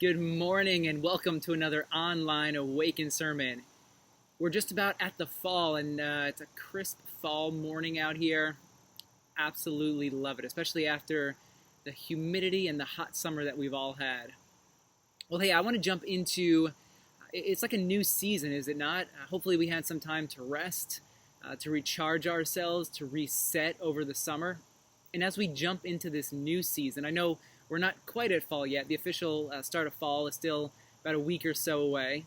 Good morning and welcome to another online Awaken sermon. We're just about at the fall and it's a crisp fall morning out here. Absolutely love it, especially after the humidity and the hot summer that we've all had. Well, hey, I want to jump into, it's like a new season, is it not? Hopefully we had some time to rest, to recharge ourselves, to reset over the summer. And as we jump into this new season, I know we're not quite at fall yet. The official start of fall is still about a week or so away.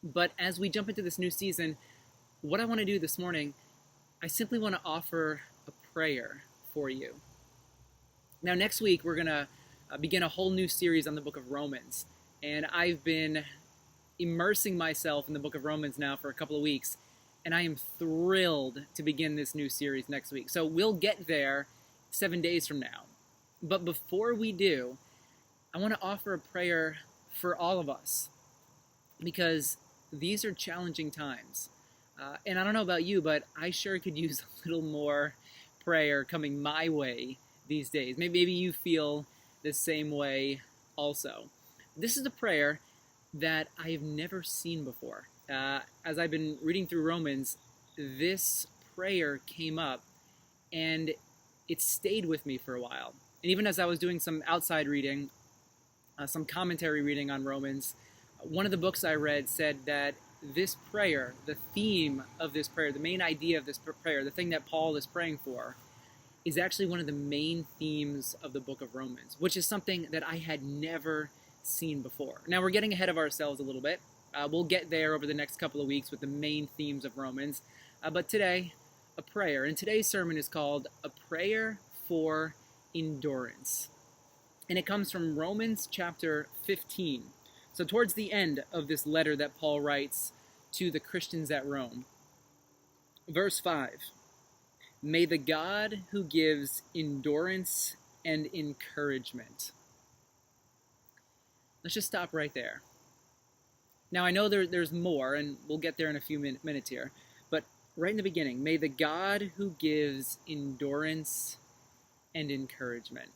But as we jump into this new season, what I want to do this morning, I simply want to offer a prayer for you. Now, next week, we're going to begin a whole new series on the book of Romans. And I've been immersing myself in the book of Romans now for a couple of weeks. And I am thrilled to begin this new series next week. So we'll get there 7 days from now. But before we do, I want to offer a prayer for all of us, because these are challenging times. And I don't know about you, but I sure could use a little more prayer coming my way these days. Maybe you feel the same way also. This is a prayer that I have never seen before. As I've been reading through Romans, this prayer came up and it stayed with me for a while. And even as I was doing some outside reading, some commentary reading on Romans, one of the books I read said that this prayer, the theme of this prayer, the main idea of this prayer, the thing that Paul is praying for, is actually one of the main themes of the book of Romans, which is something that I had never seen before. Now, we're getting ahead of ourselves a little bit. We'll get there over the next couple of weeks with the main themes of Romans. But today, a prayer. And today's sermon is called A Prayer for Endurance. And it comes from Romans chapter 15. So towards the end of this letter that Paul writes to the Christians at Rome. Verse 5. May the God who gives endurance and encouragement. Let's just stop right there. Now I know there's more, and we'll get there in a few minutes here. But right in the beginning, may the God who gives endurance and encouragement.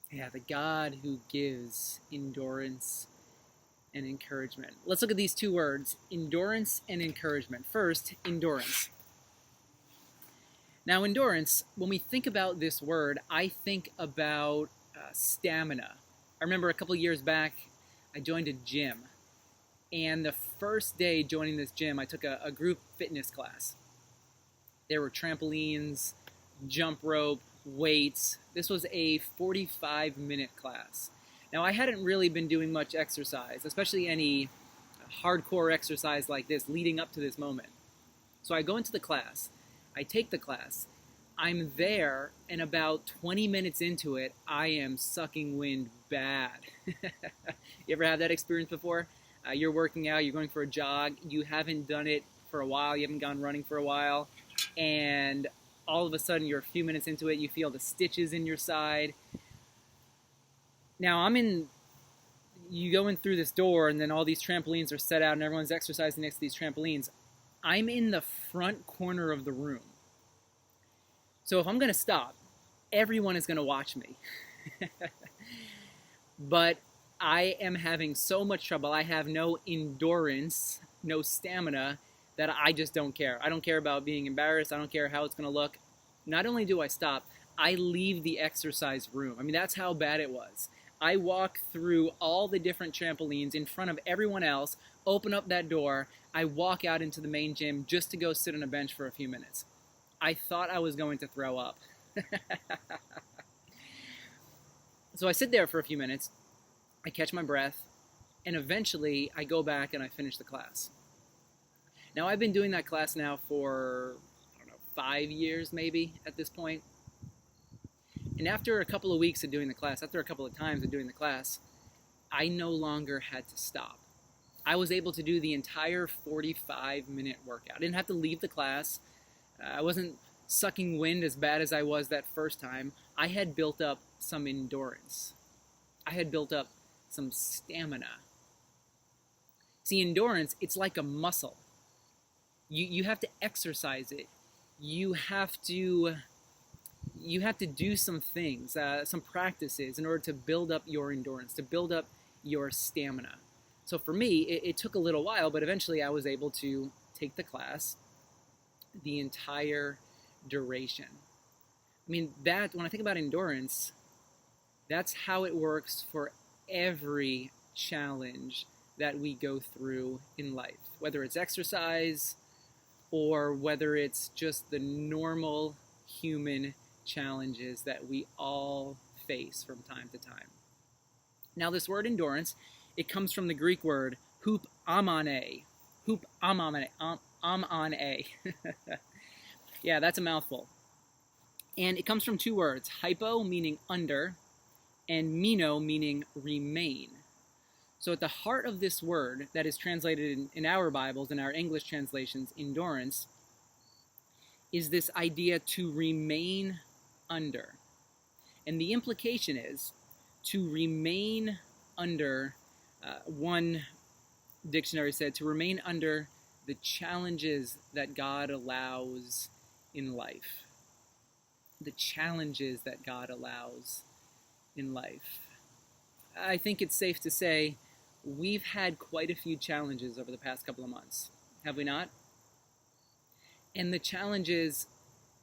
Yeah, the God who gives endurance and encouragement. Let's look at these two words, endurance and encouragement. First, endurance. Now, endurance, when we think about this word, I think about stamina. I remember a couple years back, I joined a gym. And the first day joining this gym, I took a group fitness class. There were trampolines, jump rope, weights. This was a 45-minute class. Now, I hadn't really been doing much exercise, especially any hardcore exercise like this leading up to this moment. So I go into the class, I take the class, I'm there, and about 20 minutes into it, I am sucking wind bad. You ever have that experience before? You're working out, you're going for a jog, you haven't done it for a while, you haven't gone running for a while, and all of a sudden you're a few minutes into it, you feel the stitches in your side. Now you go in through this door and then all these trampolines are set out and everyone's exercising next to these trampolines. I'm in the front corner of the room. So if I'm going to stop, everyone is going to watch me. But I am having so much trouble. I have no endurance, no stamina, that I just don't care. I don't care about being embarrassed. I don't care how it's going to look. Not only do I stop, I leave the exercise room. I mean, that's how bad it was. I walk through all the different trampolines in front of everyone else, open up that door, I walk out into the main gym just to go sit on a bench for a few minutes. I thought I was going to throw up. So I sit there for a few minutes, I catch my breath, and eventually I go back and I finish the class. Now, I've been doing that class now for, 5 years maybe at this point. And after a couple of weeks of doing the class, after a couple of times of doing the class, I no longer had to stop. I was able to do the entire 45-minute workout. I didn't have to leave the class. I wasn't sucking wind as bad as I was that first time. I had built up some endurance. I had built up some stamina. See, endurance, it's like a muscle. You have to exercise it. You have to you have to do some things, some practices in order to build up your endurance, to build up your stamina. So for me, it took a little while, but eventually I was able to take the class the entire duration. I mean, that when I think about endurance, that's how it works for every challenge that we go through in life, whether it's exercise or whether it's just the normal human challenges that we all face from time to time. Now, this word endurance, it comes from the Greek word hupamane. Hupamane. Yeah, that's a mouthful. And it comes from two words, hypo, meaning under, and meno, meaning remain. So at the heart of this word that is translated in our Bibles, in our English translations, endurance, is this idea to remain under. And the implication is to remain under, one dictionary said, to remain under the challenges that God allows in life. The challenges that God allows in life. I think it's safe to say we've had quite a few challenges over the past couple of months, have we not? And the challenges,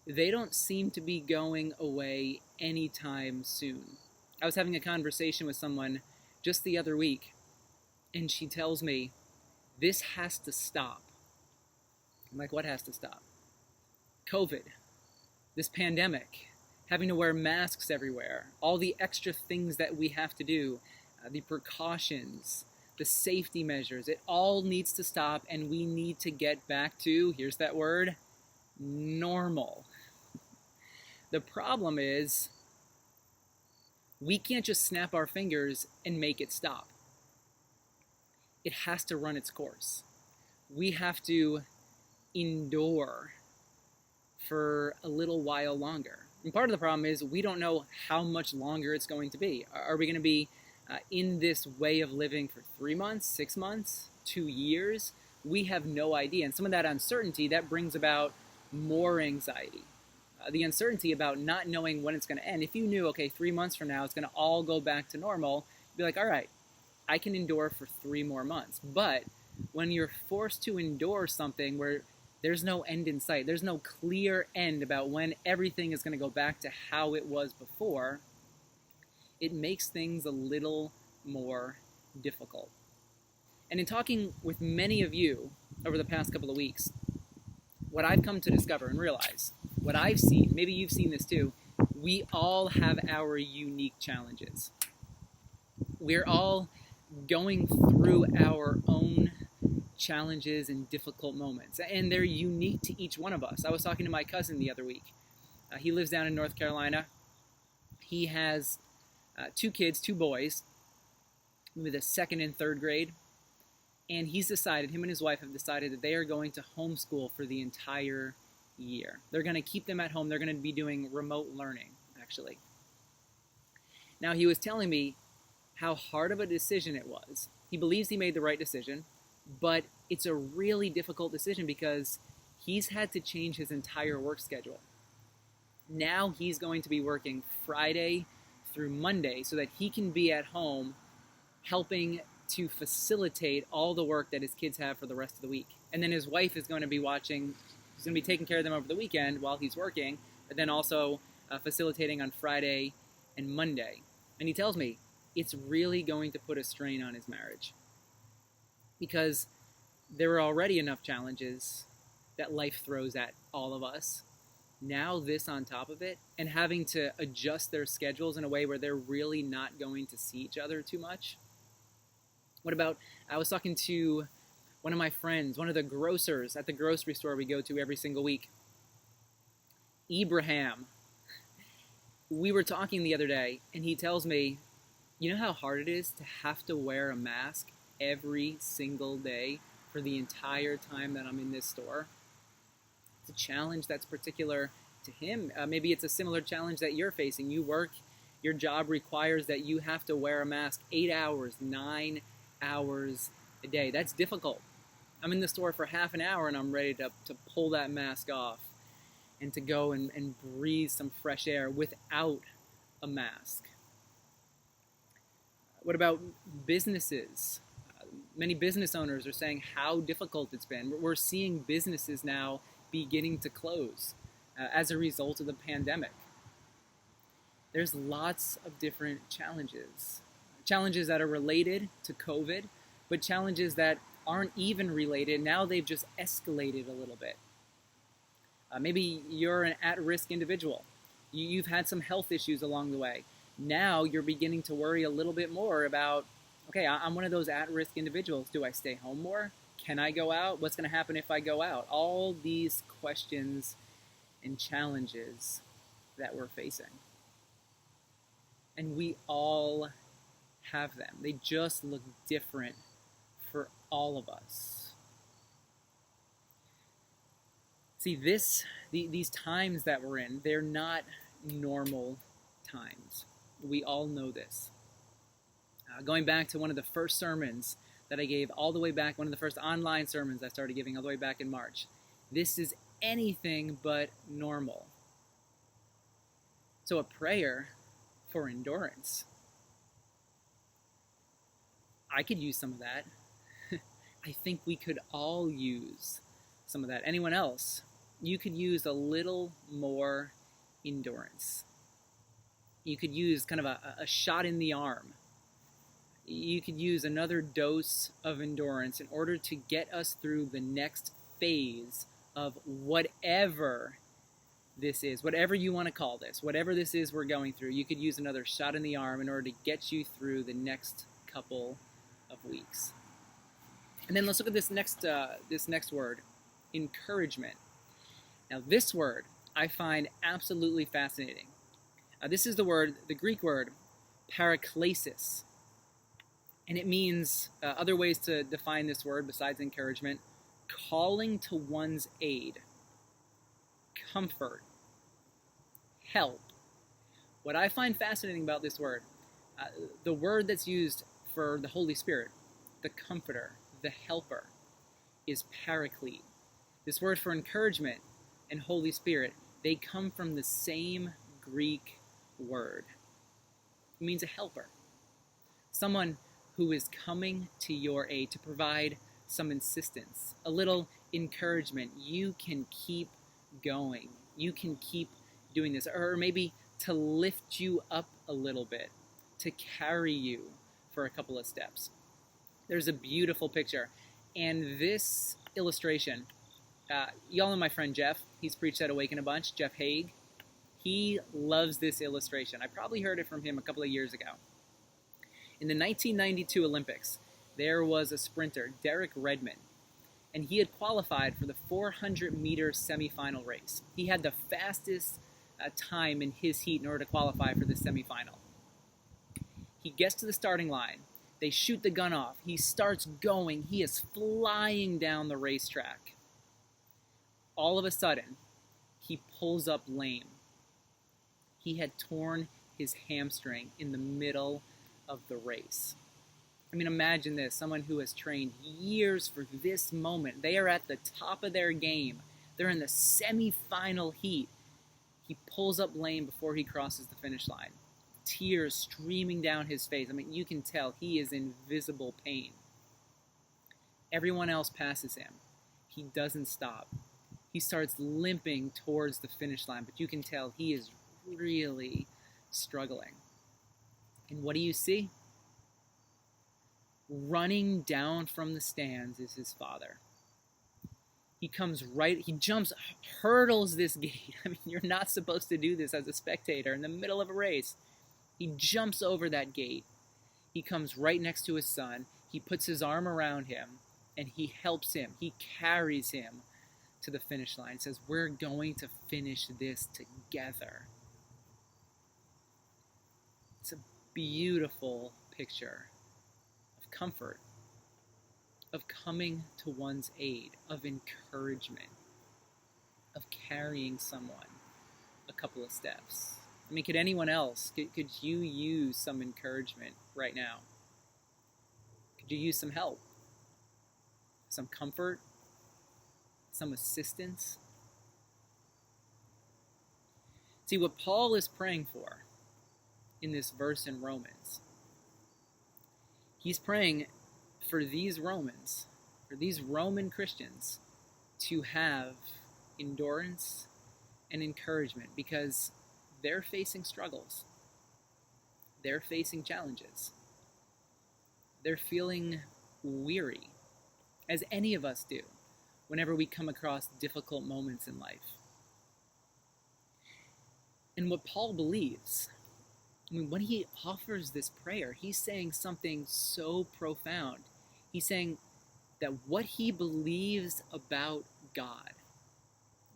they don't seem to be going away anytime soon. I was having a conversation with someone just the other week, and she tells me, this has to stop. I'm like, what has to stop? COVID, this pandemic, having to wear masks everywhere, all the extra things that we have to do, the precautions, the safety measures, it all needs to stop, and we need to get back to, here's that word, normal. The problem is, we can't just snap our fingers and make it stop. It has to run its course. We have to endure for a little while longer. And part of the problem is we don't know how much longer it's going to be. Are we going to be in this way of living for 3 months, 6 months, 2 years? We have no idea. And some of that uncertainty, that brings about more anxiety. The uncertainty about not knowing when it's going to end. If you knew, okay, 3 months from now, it's going to all go back to normal, you'd be like, all right, I can endure for 3 more months. But when you're forced to endure something where there's no end in sight, there's no clear end about when everything is going to go back to how it was before, it makes things a little more difficult. And in talking with many of you over the past couple of weeks, what I've come to discover and realize, what I've seen, maybe you've seen this too, we all have our unique challenges. We're all going through our own challenges and difficult moments, and they're unique to each one of us. I was talking to my cousin the other week. He lives down in North Carolina. He has 2 kids, 2 boys, with a second and third grade, and he's decided, him and his wife have decided that they are going to homeschool for the entire year. They're going to keep them at home. They're going to be doing remote learning, actually. Now, he was telling me how hard of a decision it was. He believes he made the right decision, but it's a really difficult decision because he's had to change his entire work schedule. Now he's going to be working Friday through Monday so that he can be at home helping to facilitate all the work that his kids have for the rest of the week. And then his wife is going to be watching, she's going to be taking care of them over the weekend while he's working, but then also facilitating on Friday and Monday. And he tells me it's really going to put a strain on his marriage because there are already enough challenges that life throws at all of us. Now this on top of it, and having to adjust their schedules in a way where they're really not going to see each other too much. What about, I was talking to one of my friends, one of the grocers at the grocery store we go to every single week, Ibrahim. We were talking the other day, and he tells me, you know how hard it is to have to wear a mask every single day for the entire time that I'm in this store? It's a challenge that's particular to him. Maybe it's a similar challenge that you're facing. You work, your job requires that you have to wear a mask 8 hours, 9 hours a day. That's difficult. I'm in the store for half an hour and I'm ready to pull that mask off. and to go and breathe some fresh air without a mask. What about businesses? Many business owners are saying how difficult it's been. We're seeing businesses now beginning to close as a result of the pandemic. There's lots of different challenges. Challenges that are related to COVID, but challenges that aren't even related. Now they've just escalated a little bit. Maybe you're an at-risk individual. You've had some health issues along the way. Now you're beginning to worry a little bit more about, okay, I'm one of those at-risk individuals. Do I stay home more? Can I go out? What's going to happen if I go out? All these questions and challenges that we're facing. And we all have them. They just look different for all of us. See, these times that we're in, they're not normal times. We all know this. Going back to one of the first sermons that I gave all the way back, one of the first online sermons I started giving all the way back in March. This is anything but normal. So a prayer for endurance. I could use some of that. I think we could all use some of that. Anyone else? You could use a little more endurance. You could use kind of a shot in the arm. You could use another dose of endurance in order to get us through the next phase of whatever this is, whatever you want to call this, whatever this is we're going through. You could use another shot in the arm in order to get you through the next couple of weeks. And then let's look at this next word, encouragement. Now this word I find absolutely fascinating. This is the Greek word, paraklesis. And it means, other ways to define this word besides encouragement, calling to one's aid, comfort, help. What I find fascinating about this word, the word that's used for the Holy Spirit, the comforter, the helper, is paraclete. This word for encouragement and Holy Spirit, they come from the same Greek word. It means a helper. Someone who is coming to your aid to provide some assistance, a little encouragement. You can keep going. You can keep doing this. Or maybe to lift you up a little bit, to carry you for a couple of steps. There's a beautiful picture. And this illustration, y'all know my friend Jeff. He's preached at Awaken a bunch, Jeff Haig. He loves this illustration. I probably heard it from him a couple of years ago. In the 1992 Olympics, there was a sprinter, Derek Redmond, and he had qualified for the 400-meter semifinal race. He had the fastest time in his heat in order to qualify for the semifinal. He gets to the starting line. They shoot the gun off. He starts going. He is flying down the racetrack. All of a sudden, he pulls up lame. He had torn his hamstring in the middle of the race. I mean, imagine this, someone who has trained years for this moment. They are at the top of their game. They're in the semifinal heat. He pulls up lame before he crosses the finish line. Tears streaming down his face. I mean, you can tell he is in visible pain. Everyone else passes him. He doesn't stop. He starts limping towards the finish line, but you can tell he is really struggling. And what do you see? Running down from the stands is his father. He jumps, hurdles this gate. I mean, you're not supposed to do this as a spectator in the middle of a race. He jumps over that gate. He comes right next to his son. He puts his arm around him, and he helps him. He carries him to the finish line. He says, we're going to finish this together. It's a beautiful picture of comfort, of coming to one's aid, of encouragement, of carrying someone a couple of steps. I mean, could anyone else, could you use some encouragement right now? Could you use some help, some comfort, some assistance? See, what Paul is praying for in this verse in Romans, he's praying for these Romans, for these Roman Christians, to have endurance and encouragement because they're facing struggles. They're facing challenges. They're feeling weary, as any of us do, whenever we come across difficult moments in life. And what Paul believes, when he offers this prayer, he's saying something so profound. He's saying that what he believes about God,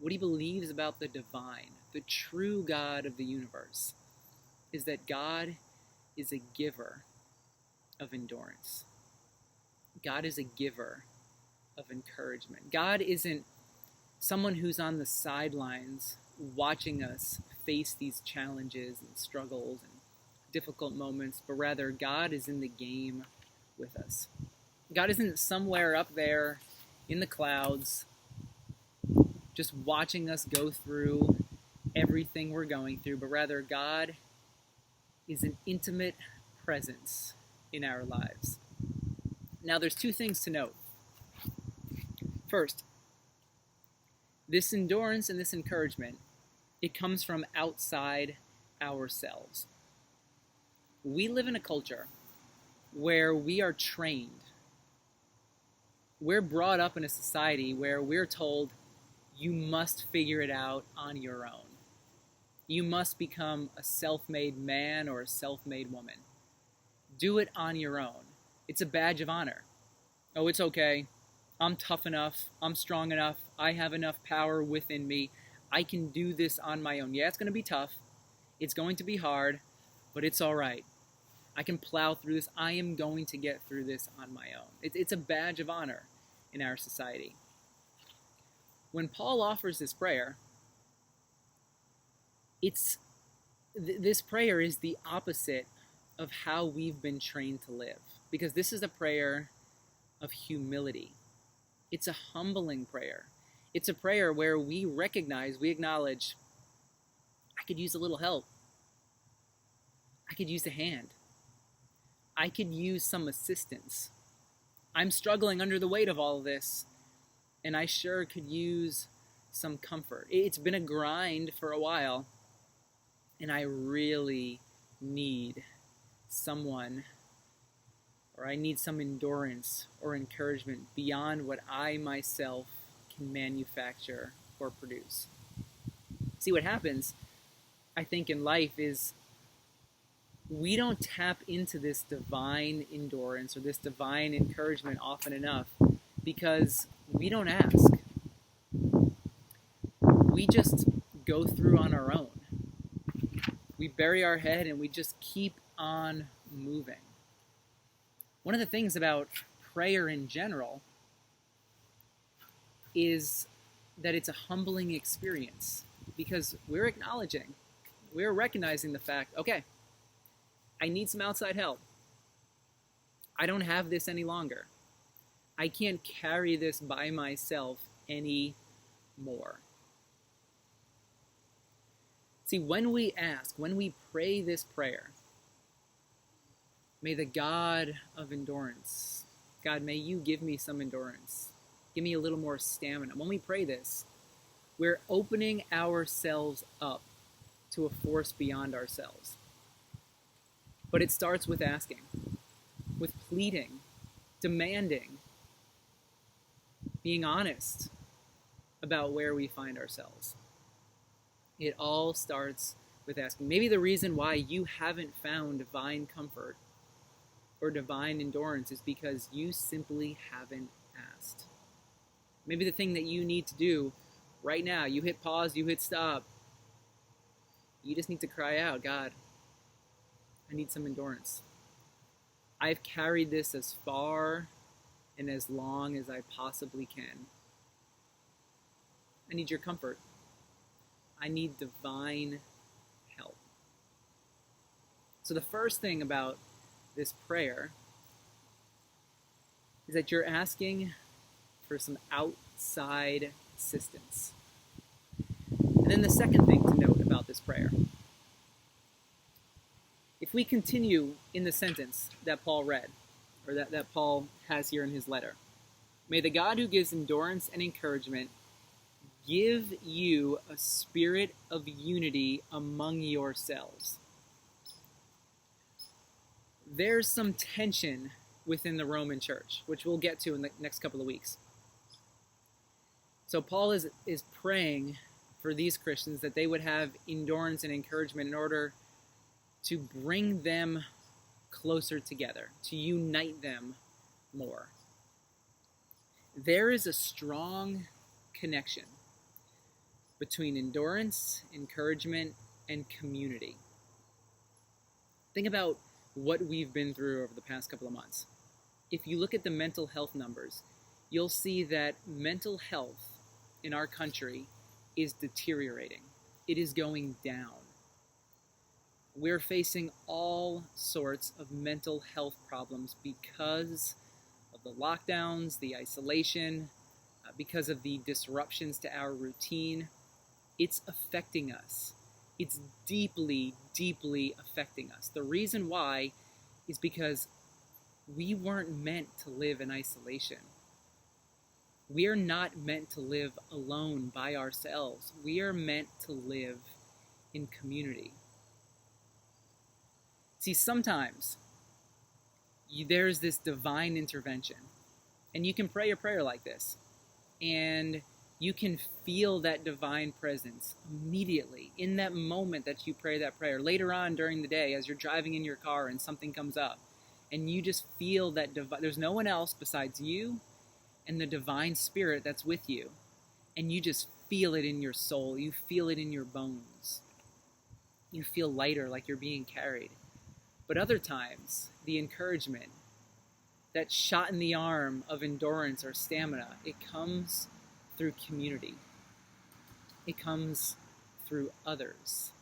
what he believes about the divine, the true God of the universe, is that God is a giver of endurance. God is a giver of encouragement. God isn't someone who's on the sidelines watching us face these challenges and struggles and difficult moments, but rather God is in the game with us. God isn't somewhere up there in the clouds just watching us go through everything we're going through, but rather God is an intimate presence in our lives. Now, there's two things to note. First, this endurance and this encouragement, it comes from outside ourselves. We live in a culture where we are trained. We're brought up in a society where we're told you must figure it out on your own. You must become a self-made man or a self-made woman. Do it on your own. It's a badge of honor. Oh, it's okay. I'm tough enough. I'm strong enough. I have enough power within me. I can do this on my own. Yeah, it's going to be tough. It's going to be hard, but it's all right. I can plow through this. I am going to get through this on my own. It's a badge of honor in our society. When Paul offers this prayer, this prayer is the opposite of how we've been trained to live, because this is a prayer of humility. It's a humbling prayer. It's a prayer where we recognize, we acknowledge, I could use a little help. I could use a hand. I could use some assistance. I'm struggling under the weight of all of this, and I sure could use some comfort. It's been a grind for a while, and I really need someone, or I need some endurance or encouragement beyond what I myself can manufacture or produce. See, what happens, I think, in life is we don't tap into this divine endurance or this divine encouragement often enough because we don't ask. We just go through on our own. We bury our head and we just keep on moving. One of the things about prayer in general is that it's a humbling experience because we're acknowledging, we're recognizing the fact, okay, I need some outside help. I don't have this any longer. I can't carry this by myself anymore. See, when we ask, when we pray this prayer, may the God of endurance, God, may you give me some endurance. Give me a little more stamina. When we pray this, we're opening ourselves up to a force beyond ourselves. But it starts with asking, with pleading, demanding, being honest about where we find ourselves. It all starts with asking. Maybe the reason why you haven't found divine comfort or divine endurance is because you simply haven't asked. Maybe the thing that you need to do right now, you hit pause, you hit stop. You just need to cry out, God, I need some endurance. I've carried this as far and as long as I possibly can. I need your comfort. I need divine help. So the first thing about this prayer is that you're asking for some outside assistance. And then the second thing to note about this prayer. If we continue in the sentence that Paul read, or that Paul has here in his letter, may the God who gives endurance and encouragement give you a spirit of unity among yourselves. There's some tension within the Roman church, which we'll get to in the next couple of weeks. So Paul is praying for these Christians that they would have endurance and encouragement in order to bring them closer together, to unite them more. There is a strong connection between endurance, encouragement, and community. Think about what we've been through over the past couple of months. If you look at the mental health numbers, you'll see that mental health in our country is deteriorating. It is going down. We're facing all sorts of mental health problems because of the lockdowns, the isolation, because of the disruptions to our routine. It's affecting us. It's deeply, deeply affecting us. The reason why is because we weren't meant to live in isolation. We are not meant to live alone by ourselves. We are meant to live in community. See, sometimes there's this divine intervention, and you can pray a prayer like this, and you can feel that divine presence immediately in that moment that you pray that prayer. Later on during the day, as you're driving in your car and something comes up, and you just feel that there's no one else besides you and the divine spirit that's with you, and you just feel it in your soul. You feel it in your bones. You feel lighter, like you're being carried. But other times, the encouragement, that shot in the arm of endurance or stamina, it comes through community. It comes through others.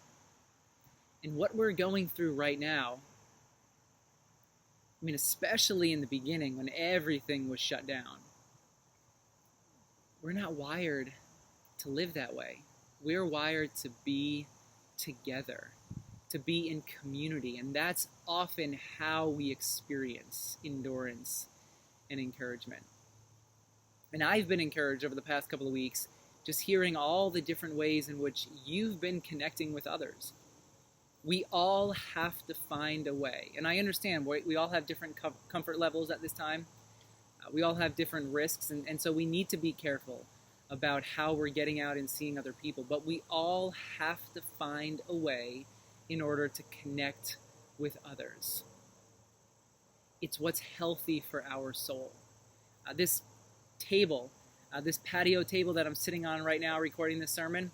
And what we're going through right now, I mean, especially in the beginning when everything was shut down, we're not wired to live that way. We're wired to be together, to be in community, and that's often how we experience endurance and encouragement. And I've been encouraged over the past couple of weeks just hearing all the different ways in which you've been connecting with others. We all have to find a way, and I understand we all have different comfort levels at this time. We all have different risks, and so we need to be careful about how we're getting out and seeing other people, but we all have to find a way in order to connect with others. It's what's healthy for our soul. This table, this patio table that I'm sitting on right now recording this sermon,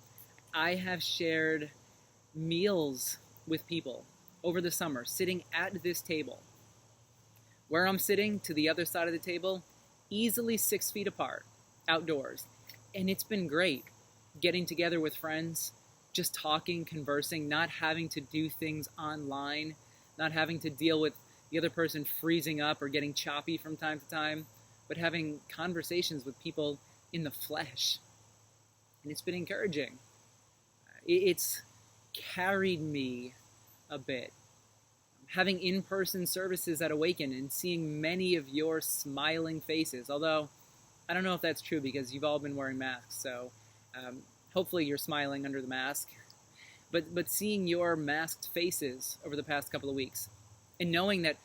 I have shared meals with people over the summer, sitting at this table. Where I'm sitting to the other side of the table, easily 6 feet apart, outdoors. And it's been great getting together with friends, just talking, conversing, not having to do things online, not having to deal with the other person freezing up or getting choppy from time to time, but having conversations with people in the flesh. And it's been encouraging. It's carried me a bit. Having in-person services at Awaken and seeing many of your smiling faces, although I don't know if that's true because you've all been wearing masks, so hopefully you're smiling under the mask. But seeing your masked faces over the past couple of weeks, and knowing that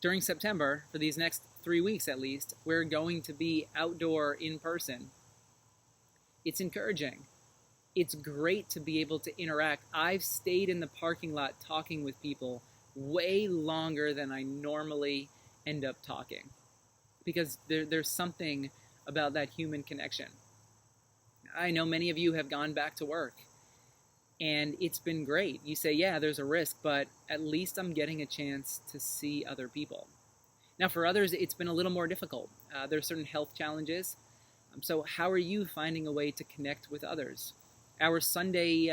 during September, for these next 3 weeks at least, we're going to be outdoor in person, it's encouraging. It's great to be able to interact. I've stayed in the parking lot talking with people way longer than I normally end up talking, because there's something about that human connection. I know many of you have gone back to work, and it's been great. You say, yeah, there's a risk, but at least I'm getting a chance to see other people. Now, for others, it's been a little more difficult. There are certain health challenges. So how are you finding a way to connect with others? Our Sunday,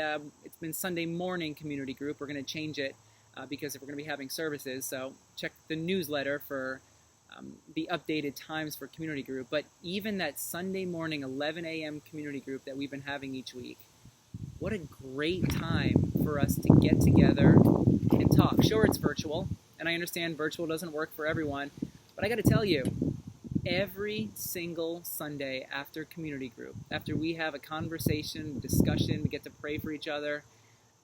it's been Sunday morning community group. We're going to change it because we're going to be having services. So check the newsletter for the updated times for community group. But even that Sunday morning 11 a.m. community group that we've been having each week, what a great time for us to get together and talk. Sure, it's virtual, and I understand virtual doesn't work for everyone, but I got to tell you, every single Sunday after community group, after we have a conversation, discussion, we get to pray for each other,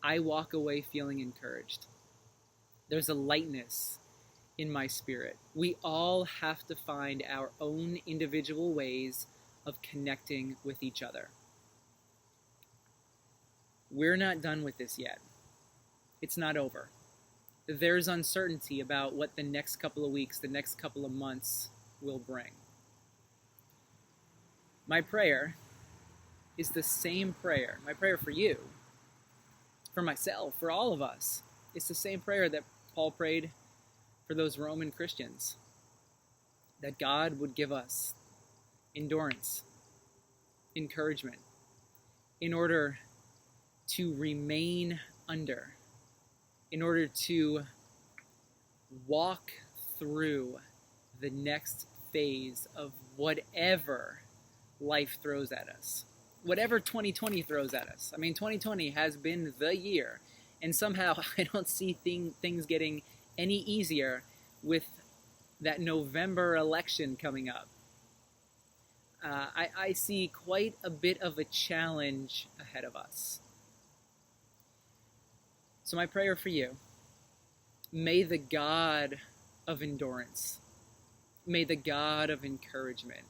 I walk away feeling encouraged. There's a lightness in my spirit. We all have to find our own individual ways of connecting with each other. We're not done with this yet. It's not over. There's uncertainty about what the next couple of weeks, the next couple of months will bring. My prayer is the same prayer. My prayer for you, for myself, for all of us, it's the same prayer that Paul prayed for those Roman Christians, that God would give us endurance, encouragement, in order to remain under, in order to walk through the next phase of whatever life throws at us, whatever 2020 throws at us. I mean, 2020 has been the year, and somehow I don't see things getting any easier with that November election coming up. I see quite a bit of a challenge ahead of us. So my prayer for you, may the God of endurance, may the God of encouragement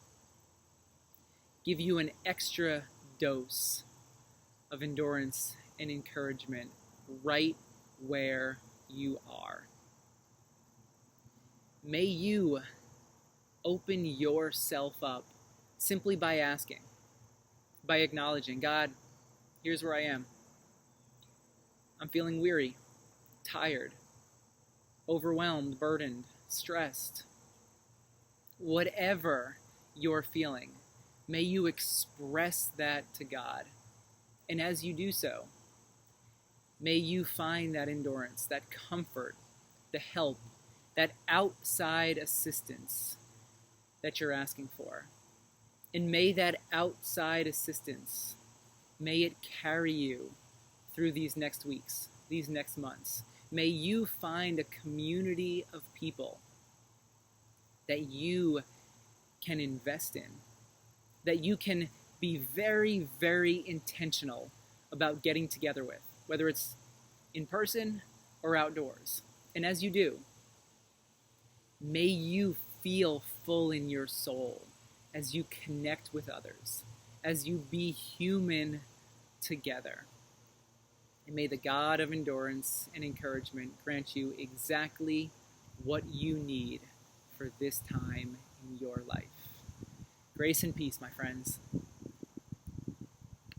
give you an extra dose of endurance and encouragement right where you are. May you open yourself up simply by asking, by acknowledging, God, here's where I am. I'm feeling weary, tired, overwhelmed, burdened, stressed. Whatever you're feeling, may you express that to God. And as you do so, may you find that endurance, that comfort, the help, that outside assistance that you're asking for. And may that outside assistance, may it carry you through these next weeks, these next months. May you find a community of people that you can invest in, that you can be very, very intentional about getting together with, whether it's in person or outdoors. And as you do, may you feel full in your soul as you connect with others, as you be human together. And may the God of endurance and encouragement grant you exactly what you need for this time in your life. Grace and peace, my friends.